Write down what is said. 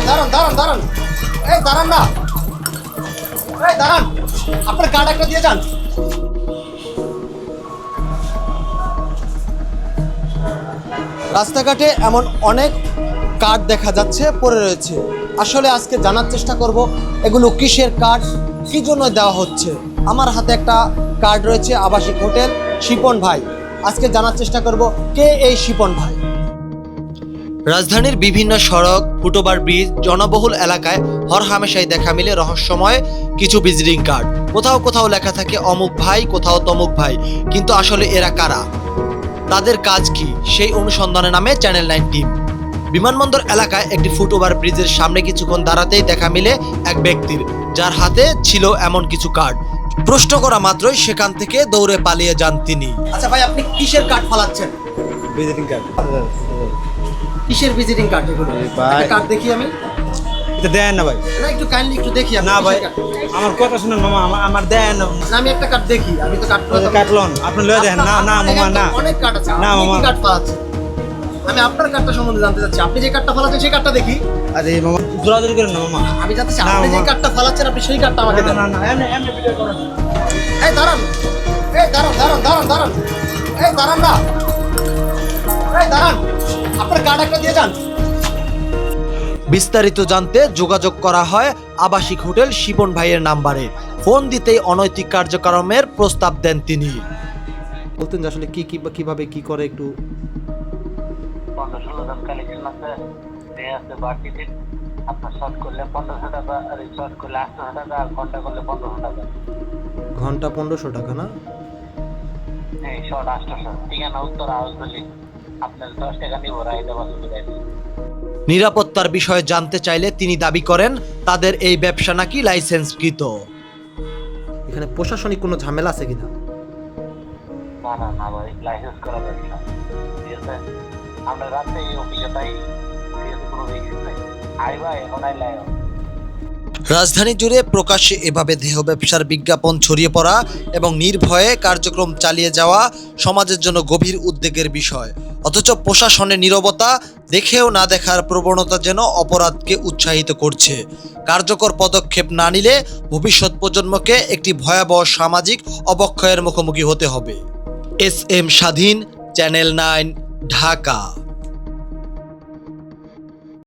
দাঁড়ান দাঁড়ান দাঁড়ান, এই দাঁড়ান না, এই দাঁড়ান, আপনার কার্ড একটা দিয়ে যান। রাস্তাঘাটে এমন অনেক কার্ড দেখা যাচ্ছে পড়ে রয়েছে। আসলে আজকে জানার চেষ্টা করব এগুলো কিসের কার্ড, কি জন্য দেওয়া হচ্ছে। আমার হাতে একটা কার্ড রয়েছে আবাসিক হোটেল শিপন ভাই। আজকে জানার চেষ্টা করব কে এই শিপন ভাই। রাজধানীর বিভিন্ন সড়ক, ফুটওভার ব্রিজ, জনবহুল এলাকায় হরহামেশাই দেখা মিলে রহস্যময় কিছু ভিজিটিং কার্ড। কোথাও কোথাও লেখা থাকে অমুক ভাই, কোথাও তমুক ভাই, কিন্তু আসলে এরা কারা, তাদের কাজ কি, সেই অনুসন্ধানে নামে চ্যানেল 9 টিম। বিমানবন্দর এলাকায় একটি ফুটওভার ব্রিজের সামনে কিছুক্ষণ দাঁড়াতেই দেখা মিলে এক ব্যক্তির, যার হাতে ছিল এমন কিছু কার্ড। প্রশ্ন করা মাত্রই সেখান থেকে দৌড়ে পালিয়ে যান তিনি। আচ্ছা ভাই, আপনি কিসের কার্ড ফালাচ্ছেন? Visiting card. কিসের ভিজিটিং কার্ড এগুলো? ভাই, কার্ড দেখি আমি। এটা দেন না ভাই। না, একটু কাইন্ডলি একটু দেখি। না ভাই, আমার কথা শুনুন মামা, আমার দেন না। আমি একটা কার্ড দেখি, আমি তো কার্ড কাটলন আপনি লয়ে দেন। না না মামা, না অনেক কার্ড আছে। না আপনি মামা, কি কার্ড ফালাচ্ছেন? আমি আপনার কার্ডটা সম্বন্ধে জানতে চাচ্ছি। আপনি যে কার্ডটা ফালাচ্ছেন সেই কার্ডটা দেখি। আরে মামা জোরাজোরি করেন না মামা। আমি জানতে চাই না, আপনি যে মামা। কার্ডটা ফালাচ্ছেন আপনি সেই কার্ডটা আমাকে না দেন। না না, এমনি এমনি ভিডিও করেন। এই দাঁড়ান, এই দাঁড়ান দাঁড়ান দাঁড়ান দাঁড়ান, এই দাঁড়ান না, এই দাঁড়ান, আপনার কার্ড একটা দিয়ে যান। বিস্তারিত জানতে যোগাযোগ করা হয় আবাসিক হোটেল শিপন ভাইয়ের নাম্বারে। ফোন দিতেই অনৈতিক কার্যক্রমের প্রস্তাব দেন তিনি। বলতেন যে আসলে কিভাবে কি করে একটু। 15-16 জন কালেকশন আছে, এই আছে বাকিতে। আপনার শর্ট করলে 1500 টাকা, আর শর্ট করলে 800 টাকা, আর ঘন্টা করলে 1500 টাকা। ঘন্টা 1500 টাকা না? এই শর্ট 800। ঠিকানা উত্তর হাউসগুলি। আপনার 10 টাকা নিব, রাইডে বাসুকে দেয়। নিরাপত্তার বিষয়ে জানতে চাইলে তিনি দাবি করেন তাদের এই ব্যবসা নাকি লাইসেন্সকৃত। এখানে প্রশাসনিক কোনো ঝামেলা আছে কিনা? না না না ভাই, লাইসেন্স করা ব্যবসা। ঠিক আছে, আমরা রাতে এই অফিসে তাই, ঠিক আছে, কোনো রিস্ক নাই। আই ভাই, এখন আইলাই। রাজধানী জুড়ে প্রকাশ্যে এভাবে দেহ ব্যবসার বিজ্ঞাপন ছড়িয়ে পড়া এবং নির্ভয়ে কার্যক্রম চালিয়ে যাওয়া সমাজের জন্য গভীর উদ্বেগের বিষয়। অথচ প্রশাসনের নীরবতা, দেখেও না দেখার প্রবণতা যেন অপরাধকে উৎসাহিত করছে। কার্যকর পদক্ষেপ না নিলে ভবিষ্যৎ প্রজন্মকে একটি ভয়াবহ সামাজিক অবক্ষয়ের মুখোমুখি হতে হবে। SM স্বাধীন, চ্যানেল 9, ঢাকা।